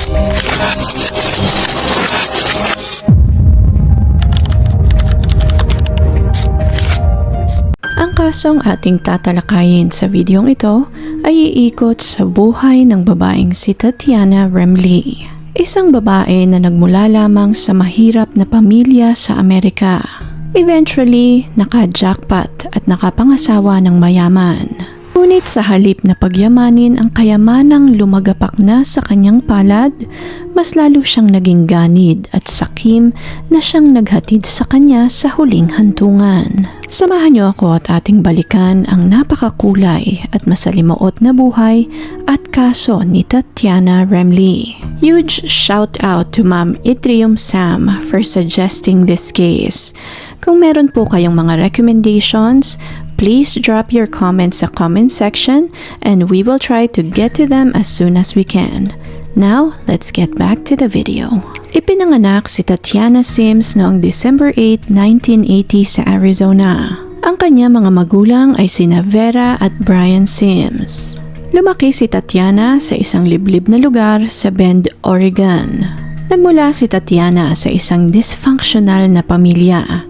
Ang kasong ating tatalakayin sa videong ito ay iikot sa buhay ng babaeng si Tatiana Remley. Isang babae na nagmula lamang sa mahirap na pamilya sa Amerika. Eventually, naka-jackpot at nakapangasawa ng mayaman. Ngunit sa halip na pagyamanin ang kayamanang lumagapak na sa kanyang palad, mas lalo siyang naging ganid at sakim na siyang naghatid sa kanya sa huling hantungan. Samahan niyo ako at ating balikan ang napakakulay at masalimuot na buhay at kaso ni Tatiana Remley. Huge shout out to Ma'am Itrium Sam for suggesting this case. Kung meron po kayong mga recommendations, please drop your comments sa comment section and we will try to get to them as soon as we can. Now, let's get back to the video. Ipinanganak si Tatiana Sims noong December 8, 1980 sa Arizona. Ang kanya mga magulang ay sina Vera at Brian Sims. Lumaki si Tatiana sa isang liblib na lugar sa Bend, Oregon. Nagmula si Tatiana sa isang dysfunctional na pamilya.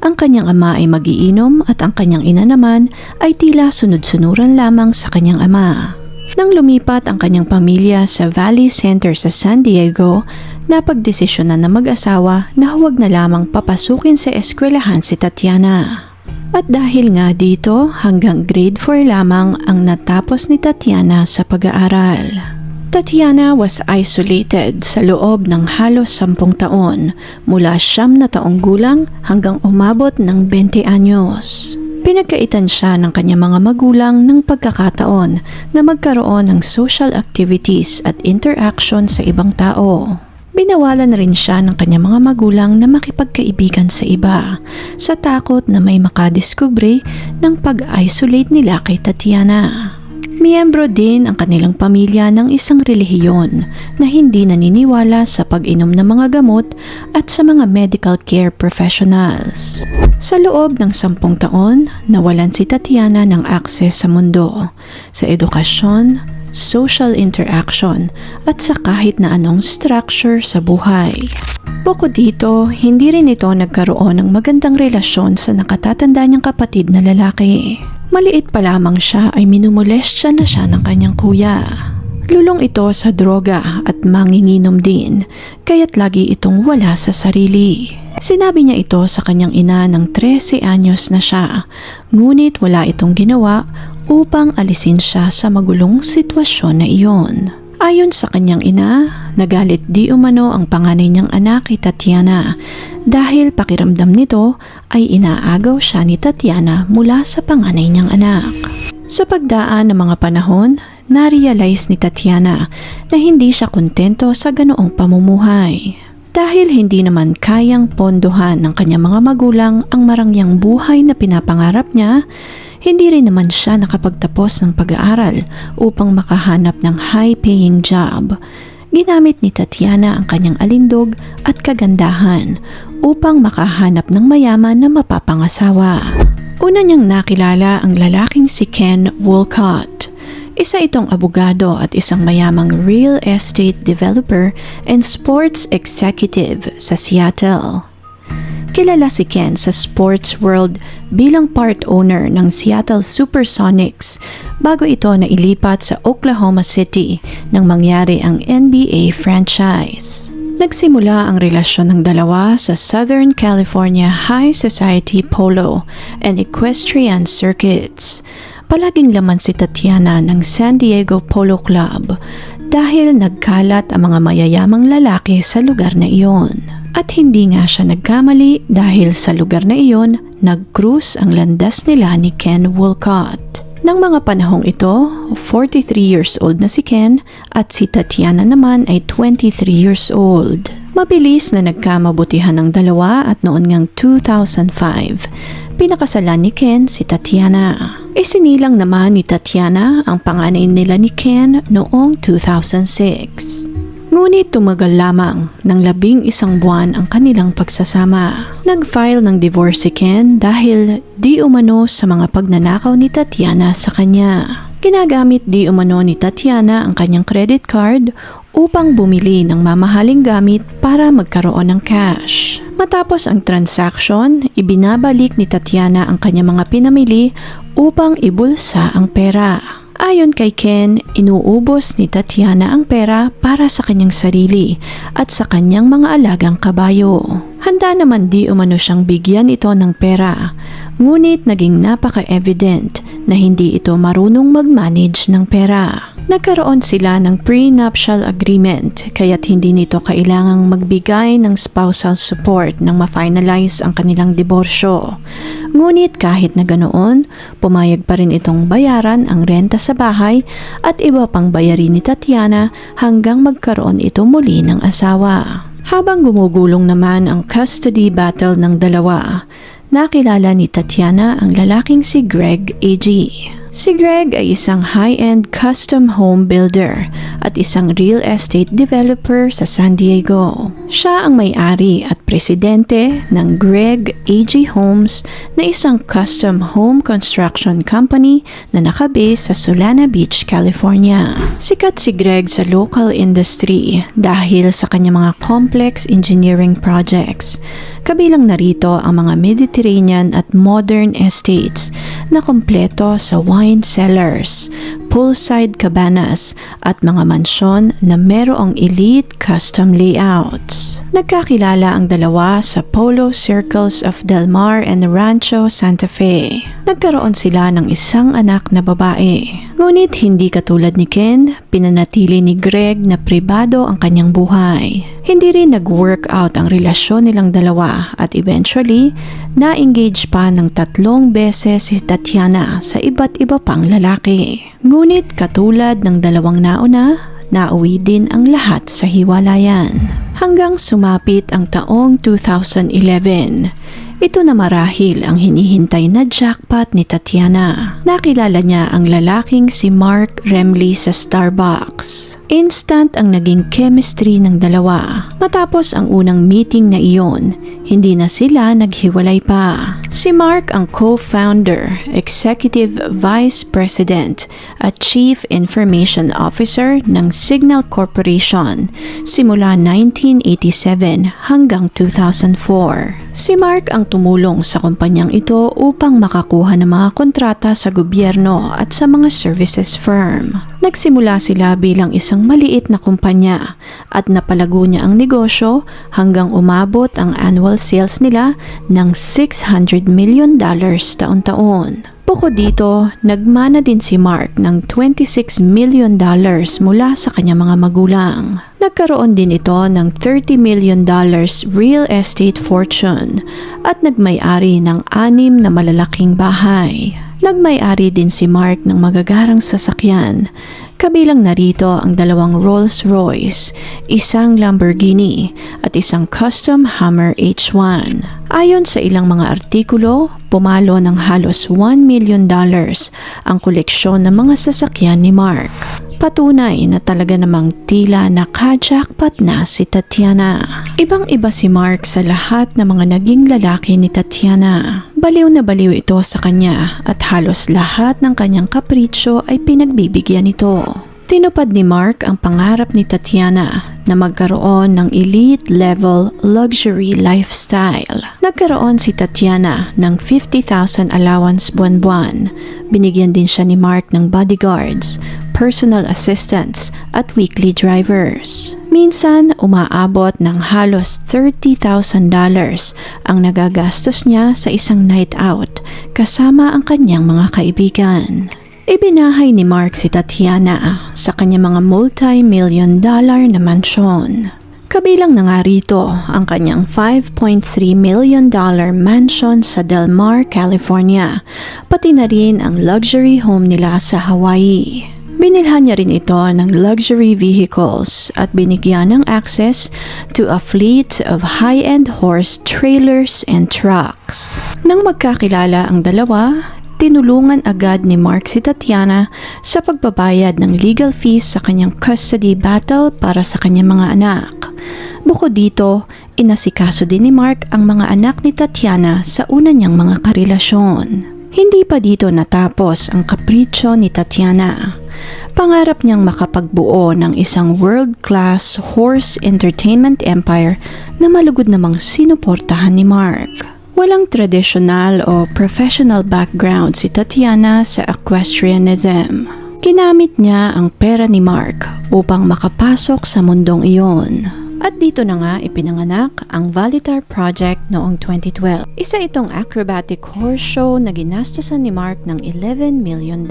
Ang kanyang ama ay magiinom at ang kanyang ina naman ay tila sunod-sunuran lamang sa kanyang ama. Nang lumipat ang kanyang pamilya sa Valley Center sa San Diego, napagdesisyonan na mag-asawa na huwag na lamang papasukin sa eskwelahan si Tatiana. At dahil nga dito, hanggang grade 4 lamang ang natapos ni Tatiana sa pag-aaral. Tatiana was isolated sa loob ng halos 10 taon mula 9 na taong gulang hanggang umabot ng 20 anyos. Pinagkaitan siya ng kanyang mga magulang ng pagkakataon na magkaroon ng social activities at interaction sa ibang tao. Binawalan rin siya ng kanyang mga magulang na makipagkaibigan sa iba sa takot na may makadiskubre ng pag-isolate nila kay Tatiana. Miyembro din ang kanilang pamilya ng isang relihiyon na hindi naniniwala sa pag-inom ng mga gamot at sa mga medical care professionals. Sa loob ng 10 taon, nawalan si Tatiana ng akses sa mundo, sa edukasyon, social interaction at sa kahit na anong structure sa buhay. Bukod dito, hindi rin ito nagkaroon ng magandang relasyon sa nakatatanda niyang kapatid na lalaki. Maliit pa lamang siya ay minumolestya na siya ng kanyang kuya. Lulong ito sa droga at manginginom din, kaya't lagi itong wala sa sarili. Sinabi niya ito sa kanyang ina ng 13 anyos na siya, ngunit wala itong ginawa upang alisin siya sa magulong sitwasyon na iyon. Ayon sa kanyang ina, nagalit di umano ang panganay niyang anak kay Tatiana dahil pakiramdam nito ay inaagaw siya ni Tatiana mula sa panganay niyang anak. Sa pagdaan ng mga panahon, na-realize ni Tatiana na hindi siya kontento sa ganoong pamumuhay. Dahil hindi naman kayang pondohan ng kanyang mga magulang ang marangyang buhay na pinapangarap niya, hindi rin naman siya nakapagtapos ng pag-aaral upang makahanap ng high-paying job. Ginamit ni Tatiana ang kanyang alindog at kagandahan upang makahanap ng mayaman na mapapangasawa. Una niyang nakilala ang lalaking si Ken Wolcott. Isa itong abogado at isang mayamang real estate developer and sports executive sa Seattle. Kilala si Ken sa sports world bilang part owner ng Seattle Supersonics bago ito na ilipat sa Oklahoma City nang mangyari ang NBA franchise. Nagsimula ang relasyon ng dalawa sa Southern California High Society Polo and Equestrian Circuits. Palaging laman si Tatiana ng San Diego Polo Club dahil nagkalat ang mga mayayamang lalaki sa lugar na iyon. At hindi nga siya nagkamali dahil sa lugar na iyon, nag-cruise ang landas nila ni Ken Wolcott. Nang mga panahong ito, 43 years old na si Ken at si Tatiana naman ay 23 years old. Mabilis na nagkamabutihan ng dalawa at noon ngang 2005, pinakasalan ni Ken si Tatiana. Isinilang naman ni Tatiana ang panganay nila ni Ken noong 2006. Ngunit tumagal lamang ng 11 buwan ang kanilang pagsasama. Nag-file ng divorce si Ken dahil di umano sa mga pagnanakaw ni Tatiana sa kanya. Ginagamit di umano ni Tatiana ang kanyang credit card upang bumili ng mamahaling gamit para magkaroon ng cash. Matapos ang transaction, ibinabalik ni Tatiana ang kanyang mga pinamili upang ibulsa ang pera. Ayon kay Ken, inuubos ni Tatiana ang pera para sa kanyang sarili at sa kanyang mga alagang kabayo. Handa naman di umano siyang bigyan ito ng pera, ngunit naging napaka-evident na hindi ito marunong mag-manage ng pera. Nagkaroon sila ng prenuptial agreement kaya't hindi nito kailangang magbigay ng spousal support nang ma-finalize ang kanilang diborsyo. Ngunit kahit na ganoon, pumayag pa rin itong bayaran ang renta sa bahay at iba pang bayarin ni Tatiana hanggang magkaroon ito muli ng asawa. Habang gumugulong naman ang custody battle ng dalawa, nakilala ni Tatiana ang lalaking si Greg A.G. Si Greg ay isang high-end custom home builder at isang real estate developer sa San Diego. Siya ang may-ari at presidente ng Greg A.G. Homes na isang custom home construction company na nakabase sa Solana Beach, California. Sikat si Greg sa local industry dahil sa kanyang mga complex engineering projects. Kabilang narito ang mga Mediterranean at modern estates na kompleto sa wine cellars, poolside cabanas at mga mansyon na merong elite custom layouts. Nagkakilala ang dalawa sa Polo Circles of Del Mar and Rancho Santa Fe. Nagkaroon sila ng isang anak na babae. Ngunit hindi katulad ni Ken, pinanatili ni Greg na pribado ang kanyang buhay. Hindi rin nag-work out ang relasyon nilang dalawa at eventually, na-engage pa ng 3 beses si Tatiana sa iba't iba pang lalaki. Ngunit katulad ng dalawang nauna, nauwi din ang lahat sa hiwalayan. Hanggang sumapit ang taong 2011, ito na marahil ang hinihintay na jackpot ni Tatiana. Nakilala niya ang lalaking si Mark Remley sa Starbucks. Instant ang naging chemistry ng dalawa. Matapos ang unang meeting na iyon, hindi na sila naghiwalay pa. Si Mark ang co-founder, executive vice president at chief information officer ng Signal Corporation simula 1987 hanggang 2004. Si Mark ang tumulong sa kumpanyang ito upang makakuha ng mga kontrata sa gobyerno at sa mga services firm. Nagsimula sila bilang isang maliit na kumpanya at napalago niya ang negosyo hanggang umabot ang annual sales nila ng $600 million taon-taon. Bukod dito, nagmana din si Mark ng $26 million mula sa kanyang mga magulang. Nagkaroon din ito ng $30 million real estate fortune at nagmay-ari ng 6 na malalaking bahay. Nagmay-ari din si Mark ng magagarang sasakyan. Kabilang narito ang 2 Rolls-Royce, isang Lamborghini at isang custom Hummer H1. Ayon sa ilang mga artikulo, pumalo ng halos $1 million ang koleksyon ng mga sasakyan ni Mark. Patunay na talaga namang tila naka-jackpot na si Tatiana. Ibang-iba si Mark sa lahat ng mga naging lalaki ni Tatiana. Baliw na baliw ito sa kanya at halos lahat ng kanyang kapritsyo ay pinagbibigyan nito. Tinupad ni Mark ang pangarap ni Tatiana na magkaroon ng elite-level luxury lifestyle. Nagkaroon si Tatiana ng 50,000 allowance buwan-buwan. Binigyan din siya ni Mark ng bodyguards, personal assistants at weekly drivers. Minsan, umaabot ng halos $30,000 ang nagagastos niya sa isang night out kasama ang kanyang mga kaibigan. Ibinahay ni Mark si Tatiana sa kanyang mga multi-million dollar na mansyon. Kabilang na nga rito ang kanyang $5.3 million mansion sa Del Mar, California, pati na rin ang luxury home nila sa Hawaii. Binilhan niya rin ito ng luxury vehicles at binigyan ng access to a fleet of high-end horse trailers and trucks. Nang magkakilala ang dalawa, tinulungan agad ni Mark si Tatiana sa pagbabayad ng legal fees sa kanyang custody battle para sa kanyang mga anak. Bukod dito, inasikaso din ni Mark ang mga anak ni Tatiana sa una niyang mga karelasyon. Hindi pa dito natapos ang kapritsyo ni Tatiana. Pangarap niyang makapagbuo ng isang world-class horse entertainment empire na malugod namang sinuportahan ni Mark. Walang traditional o professional background si Tatiana sa equestrianism. Ginamit niya ang pera ni Mark upang makapasok sa mundong iyon. At dito na nga ipinanganak ang Valitar Project noong 2012. Isa itong acrobatic horse show na ginastosan ni Mark ng $11 million.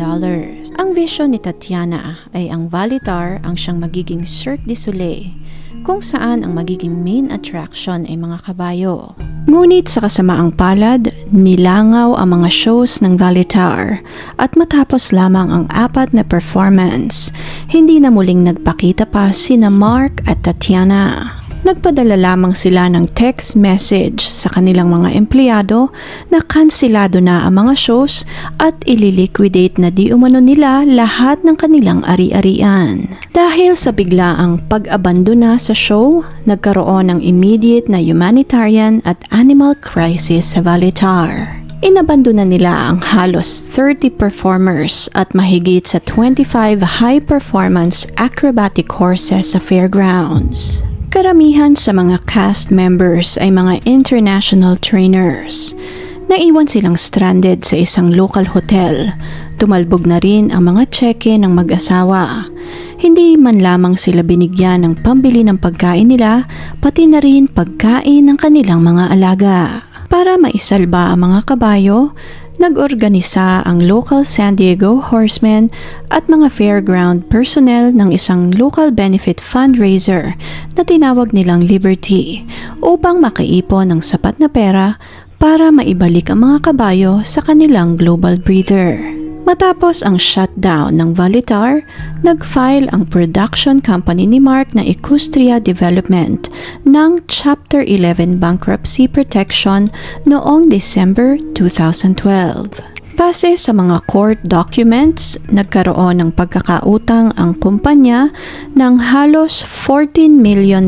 Ang vision ni Tatiana ay ang Valitar ang siyang magiging Cirque du Soleil, kung saan ang magiging main attraction ay mga kabayo. Ngunit sa kasamaang palad, nilangaw ang mga shows ng Valitar at matapos lamang ang 4 na performance, hindi na muling nagpakita pa sina Mark at Tatiana. Nagpadala lamang sila ng text message sa kanilang mga empleyado na kansilado na ang mga shows at ililiquidate na di umano nila lahat ng kanilang ari-arian. Dahil sa biglaang pag-abandona sa show, nagkaroon ng immediate na humanitarian at animal crisis sa Valitar. Inabandona nila ang halos 30 performers at mahigit sa 25 high-performance acrobatic horses sa fairgrounds. Karamihan sa mga cast members ay mga international trainers. Naiwan silang stranded sa isang local hotel. Tumalbog na rin ang mga cheque ng mag-asawa. Hindi man lamang sila binigyan ng pambili ng pagkain nila, pati na rin pagkain ng kanilang mga alaga. Para maisalba ang mga kabayo, nag-organisa ang local San Diego horsemen at mga fairground personnel ng isang local benefit fundraiser na tinawag nilang Liberty upang makaipon ng sapat na pera para maibalik ang mga kabayo sa kanilang global breeder. Matapos ang shutdown ng Valitar, nag-file ang production company ni Mark na Equestria Development ng Chapter 11 bankruptcy protection noong December 2012. Base sa mga court documents, nagkaroon ng pagkakautang ang kumpanya ng halos $14 million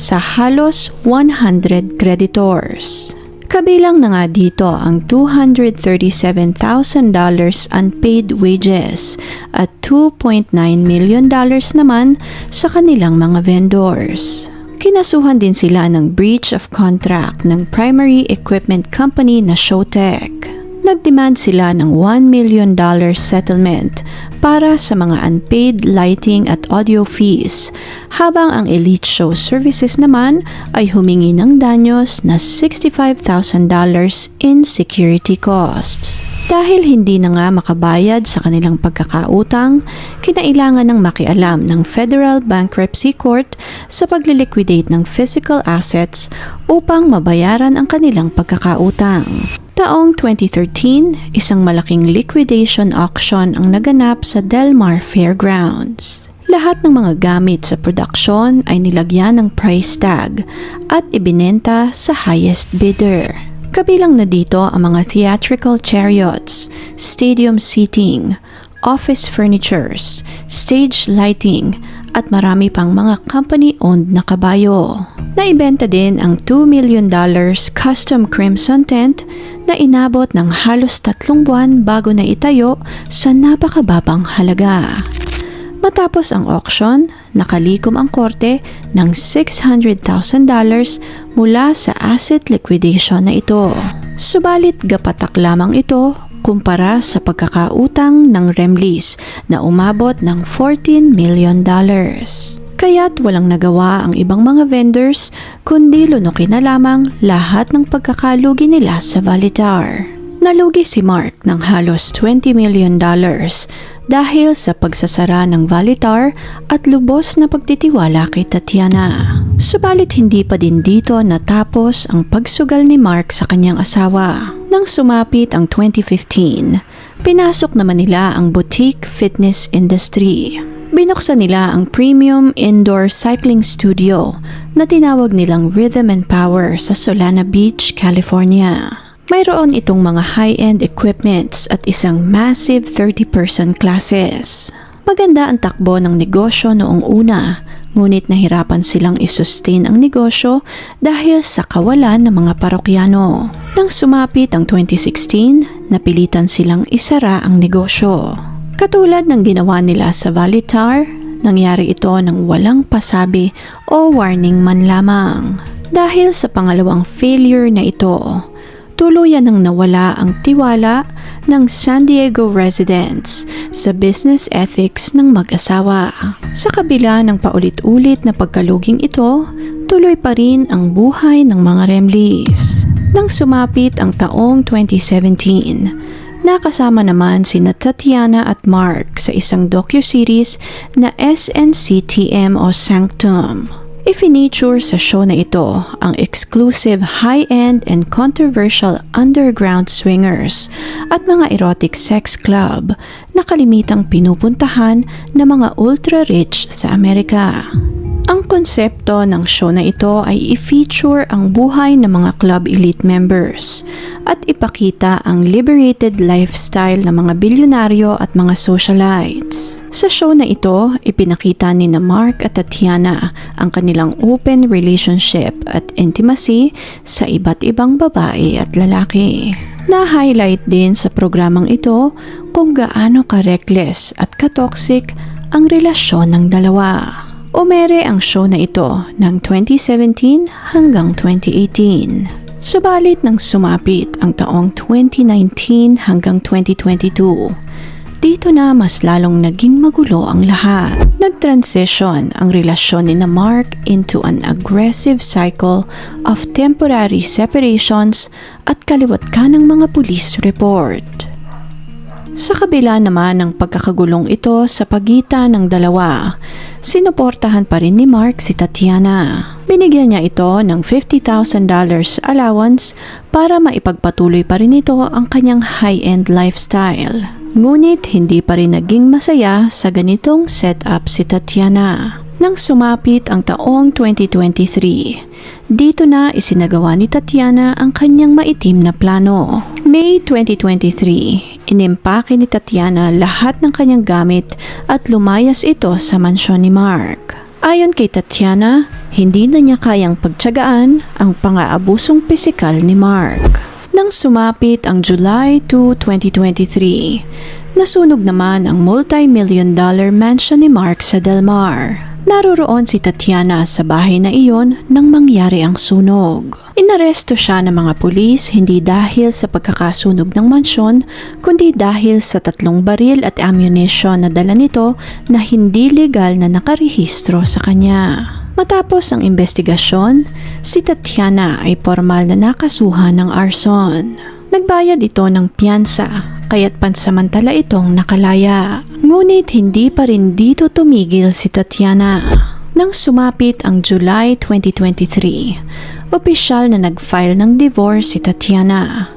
sa halos 100 creditors. Kabilang na nga dito ang $237,000 unpaid wages at $2.9 million naman sa kanilang mga vendors. Kinasuhan din sila ng breach of contract ng primary equipment company na Showtech. Nagdemand sila ng $1 million settlement para sa mga unpaid lighting at audio fees, habang ang Elite Show Services naman ay humingi ng danyos na $65,000 in security costs. Dahil hindi na nga makabayad sa kanilang pagkakautang, kinailangan ng makialam ng Federal Bankruptcy Court sa pagliliquidate ng physical assets upang mabayaran ang kanilang pagkakautang. Taong 2013, isang malaking liquidation auction ang naganap sa Del Mar Fairgrounds. Lahat ng mga gamit sa produksyon ay nilagyan ng price tag at ibinenta sa highest bidder. Kabilang na dito ang mga theatrical chariots, stadium seating, office furnitures, stage lighting, at marami pang mga company-owned na kabayo. Naibenta din ang $2 million custom crimson tent na inabot ng halos 3 buwan bago na itayo sa napakababang halaga. Matapos ang auction, nakalikom ang korte ng $600,000 mula sa asset liquidation na ito. Subalit gapatak lamang ito kumpara sa pagkakautang ng Remlees na umabot ng $14 million. Kaya't walang nagawa ang ibang mga vendors kundi lunukin na lamang lahat ng pagkakalugi nila sa Valitar. Nalugi si Mark ng halos $20 million dahil sa pagsasara ng Valitar at lubos na pagtitiwala kay Tatiana. Subalit hindi pa din dito natapos ang pagsugal ni Mark sa kanyang asawa. Nang sumapit ang 2015, pinasok naman nila ang boutique fitness industry. Binuksan nila ang premium indoor cycling studio na tinawag nilang Rhythm and Power sa Solana Beach, California. Mayroon itong mga high-end equipments at isang massive 30-person classes. Maganda ang takbo ng negosyo noong una, Ngunit nahirapan silang isustain ang negosyo dahil sa kawalan ng mga parokyano. Nang sumapit ang 2016, napilitan silang isara ang negosyo. Katulad ng ginawa nila sa Valitar, nangyari ito ng walang pasabi o warning man lamang. Dahil sa pangalawang failure na ito, tuluyan nang nawala ang tiwala ng San Diego residents sa business ethics ng mag-asawa. Sa kabila ng paulit-ulit na pagkaluging ito, tuloy pa rin ang buhay ng mga Remleys. Nang sumapit ang taong 2017, nakasama naman sina Tatiana at Mark sa isang docuseries na SNCTM o Sanctum. Ifiniture sa show na ito ang exclusive high-end and controversial underground swingers at mga erotic sex club na kalimitang pinupuntahan ng mga ultra-rich sa Amerika. Ang konsepto ng show na ito ay i-feature ang buhay ng mga club elite members at ipakita ang liberated lifestyle ng mga bilyonaryo at mga socialites. Sa show na ito, ipinakita ni Mark at Tatiana ang kanilang open relationship at intimacy sa iba't ibang babae at lalaki. Na-highlight din sa programang ito kung gaano ka-reckless at ka-toxic ang relasyon ng dalawa. Umere ang show na ito ng 2017 hanggang 2018. Subalit nang sumapit ang taong 2019 hanggang 2022, dito na mas lalong naging magulo ang lahat. Nag-transition ang relasyon ni Mark into an aggressive cycle of temporary separations at kaliwat ka ng mga police report. Sa kabila naman ng pagkakagulong ito sa pagitan ng dalawa, sinuportahan pa rin ni Mark si Tatiana. Binigyan niya ito ng $50,000 allowance para maipagpatuloy pa rin ito ang kanyang high-end lifestyle. Ngunit hindi pa rin naging masaya sa ganitong setup si Tatiana. Nang sumapit ang taong 2023, dito na isinagawa ni Tatiana ang kanyang maitim na plano. May 2023, inimpake ni Tatiana lahat ng kanyang gamit at lumayas ito sa mansyon ni Mark. Ayon kay Tatiana, hindi na niya kayang pagtiyagaan ang pang-aabusong pisikal ni Mark. Nang sumapit ang July 2, 2023, nasunog naman ang multi-million-dollar mansion ni Mark sa Del Mar. Naroroon si Tatiana sa bahay na iyon nang mangyari ang sunog. Inaresto siya ng mga pulis hindi dahil sa pagkakasunog ng mansyon, kundi dahil sa 3 baril at ammunition na dala nito na hindi legal na nakarehistro sa kanya. Matapos ang investigasyon, si Tatiana ay formal na nakasuhan ng arson. Nagbayad ito ng piyansa, kaya't pansamantala itong nakalaya. Ngunit hindi pa rin dito tumigil si Tatiana. Nang sumapit ang July 2023, opisyal na nag-file ng divorce si Tatiana.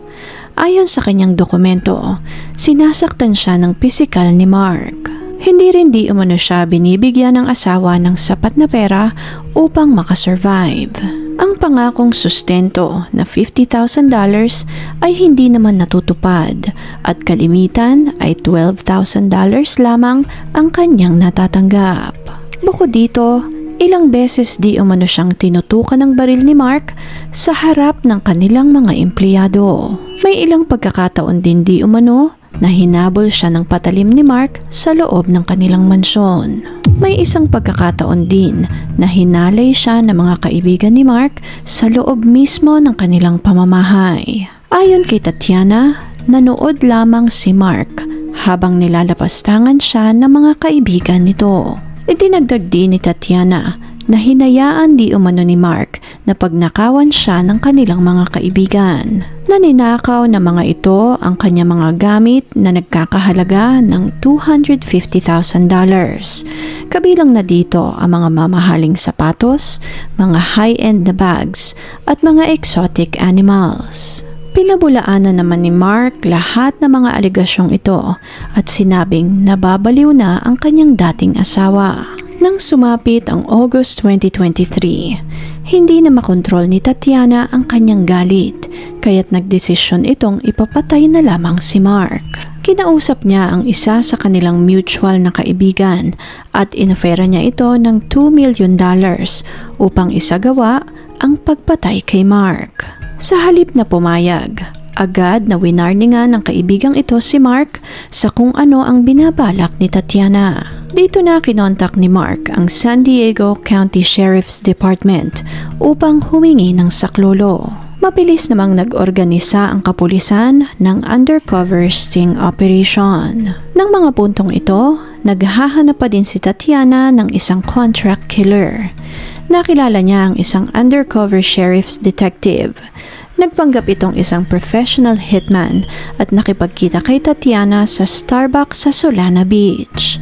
Ayon sa kanyang dokumento, sinasaktan siya ng pisikal ni Mark. Hindi rin di umano siya binibigyan ng asawa ng sapat na pera upang makasurvive. Ang pangakong sustento na $50,000 ay hindi naman natutupad at kalimitan ay $12,000 lamang ang kanyang natatanggap. Bukod dito, ilang beses di umano siyang tinutukan ng baril ni Mark sa harap ng kanilang mga empleyado. May ilang pagkakataon din di umano na hinabol siya ng patalim ni Mark sa loob ng kanilang mansyon. May isang pagkakataon din na hinalay siya ng mga kaibigan ni Mark sa loob mismo ng kanilang pamamahay. Ayon kay Tatiana, nanood lamang si Mark habang nilalapastangan siya ng mga kaibigan nito. Idinagdag din ni Tatiana na hinayaan di umano ni Mark na pagnakawan siya ng kanilang mga kaibigan. Naninakaw na mga ito ang kanyang mga gamit na nagkakahalaga ng $250,000. Kabilang na dito ang mga mamahaling sapatos, mga high-end na bags at mga exotic animals. Pinabulaanan naman ni Mark lahat ng mga aligasyong ito at sinabing nababaliw na ang kanyang dating asawa. Nang sumapit ang August 2023, hindi na makontrol ni Tatiana ang kanyang galit, kaya't nagdesisyon itong ipapatay na lamang si Mark. Kinausap niya ang isa sa kanilang mutual na kaibigan at inofera niya ito ng $2 million upang isagawa ang pagpatay kay Mark. Sa halip na pumayag, agad na winarningan ng kaibigang ito si Mark sa kung ano ang binabalak ni Tatiana. Dito na kinontak ni Mark ang San Diego County Sheriff's Department upang humingi ng saklolo. Mabilis namang nag-organisa ang kapulisan ng undercover sting operation. Nang mga puntong ito, naghahanap pa din si Tatiana ng isang contract killer. Nakilala niya ang isang undercover sheriff's detective. Nagpanggap itong isang professional hitman at nakipagkita kay Tatiana sa Starbucks sa Solana Beach.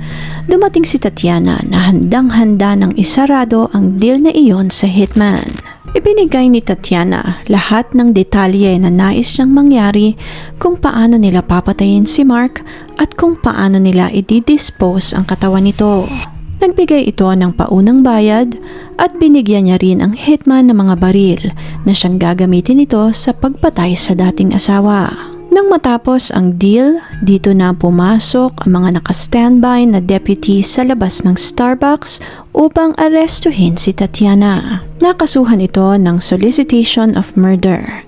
Dumating si Tatiana na handang-handa ng isarado ang deal na iyon sa hitman. Ibinigay ni Tatiana lahat ng detalye na nais niyang mangyari, kung paano nila papatayin si Mark at kung paano nila i-dispose ang katawan nito. Nagbigay ito ng paunang bayad at binigyan niya rin ang hitman ng mga baril na siyang gagamitin ito sa pagpatay sa dating asawa. Nang matapos ang deal, dito na pumasok ang mga naka-standby na deputy sa labas ng Starbucks upang arestuhin si Tatiana. Nakasuhan ito ng solicitation of murder,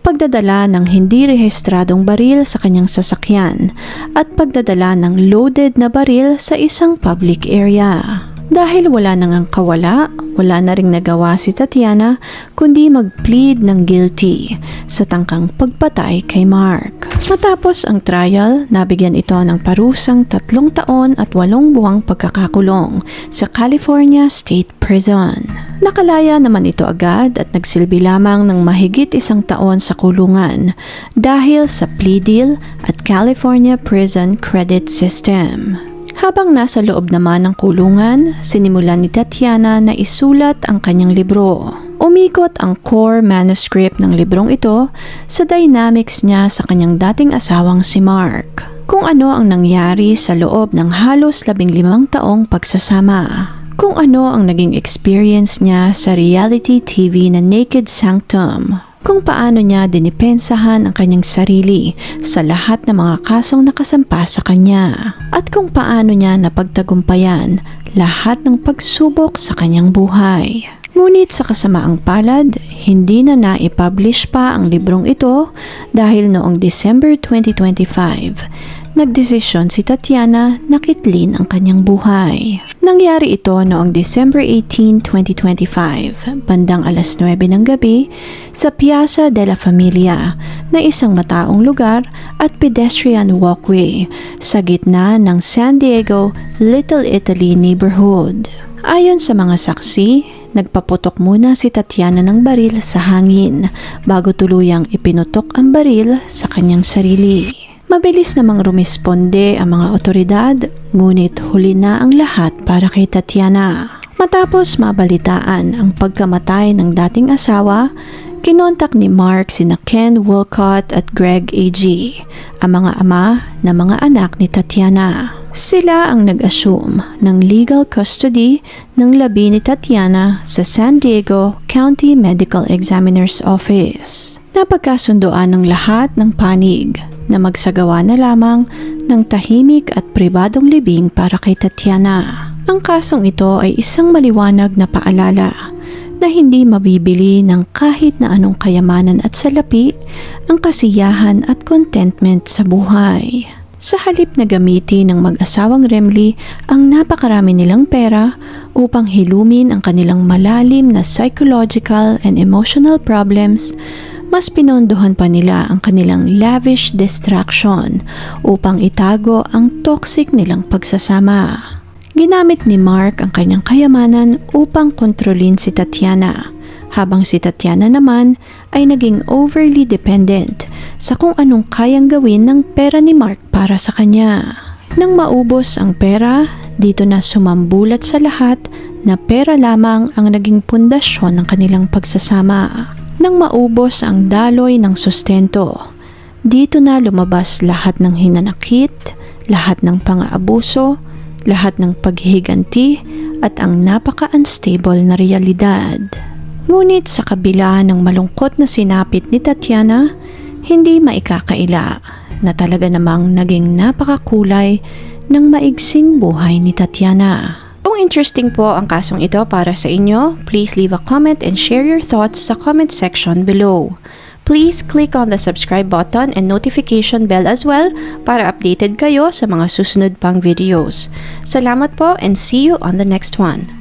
pagdadala ng hindi rehistradong baril sa kanyang sasakyan, at pagdadala ng loaded na baril sa isang public area. Dahil wala nang ang kawala, wala na ring nagawa si Tatiana kundi mag-plead ng guilty sa tangkang pagpatay kay Mark. Matapos ang trial, nabigyan ito ng parusang 3 taon at 8 buwang pagkakakulong sa California State Prison. Nakalaya naman ito agad at nagsilbi lamang ng mahigit 1 taon sa kulungan dahil sa plea deal at California Prison Credit System. Habang nasa loob naman ng kulungan, sinimulan ni Tatiana na isulat ang kanyang libro. Umikot ang core manuscript ng librong ito sa dynamics niya sa kanyang dating asawang si Mark. Kung ano ang nangyari sa loob ng halos 15 taong pagsasama. Kung ano ang naging experience niya sa reality TV na Naked Sanctum. Kung paano niya dinipensahan ang kanyang sarili sa lahat ng mga kasong nakasampa sa kanya. At kung paano niya napagtagumpayan lahat ng pagsubok sa kanyang buhay. Ngunit sa kasamaang palad, hindi na naipublish pa ang librong ito dahil noong December 2025, nagdesisyon si Tatiana na kitlin ang kanyang buhay. Nangyari ito noong December 18, 2025, bandang alas 9 ng gabi sa Piazza della Familia na isang mataong lugar at pedestrian walkway sa gitna ng San Diego, Little Italy neighborhood. Ayon sa mga saksi, nagpaputok muna si Tatiana ng baril sa hangin bago tuluyang ipinutok ang baril sa kanyang sarili. Mabilis namang rumisponde ang mga otoridad, ngunit huli na ang lahat para kay Tatiana. Matapos mabalitaan ang pagkamatay ng dating asawa, kinontak ni Mark sina Ken Wolcott at Greg A.G., ang mga ama ng mga anak ni Tatiana. Sila ang nag-assume ng legal custody ng labi ni Tatiana sa San Diego County Medical Examiner's Office. Napagkasundoan ng lahat ng panig na magsagawa na lamang ng tahimik at pribadong libing para kay Tatiana. Ang kasong ito ay isang maliwanag na paalala na hindi mabibili ng kahit na anong kayamanan at salapi ang kasiyahan at contentment sa buhay. Sa halip na gamitin ng mag-asawang Remley ang napakarami nilang pera upang hilumin ang kanilang malalim na psychological and emotional problems, mas pinondohan pa nila ang kanilang lavish distraction upang itago ang toxic nilang pagsasama. Ginamit ni Mark ang kanyang kayamanan upang kontrolin si Tatiana, habang si Tatiana naman ay naging overly dependent sa kung anong kayang gawin ng pera ni Mark para sa kanya. Nang maubos ang pera, dito na sumambulat sa lahat na pera lamang ang naging pundasyon ng kanilang pagsasama. Nang maubos ang daloy ng sustento, dito na lumabas lahat ng hinanakit, lahat ng pang-aabuso, lahat ng paghihiganti at ang napaka-unstable na realidad. Ngunit sa kabila ng malungkot na sinapit ni Tatiana, hindi maikakaila na talaga namang naging napakakulay ng maigsing buhay ni Tatiana. Kung interesting po ang kasong ito para sa inyo, please leave a comment and share your thoughts sa comment section below. Please click on the subscribe button and notification bell as well para updated kayo sa mga susunod pang videos. Salamat po and see you on the next one.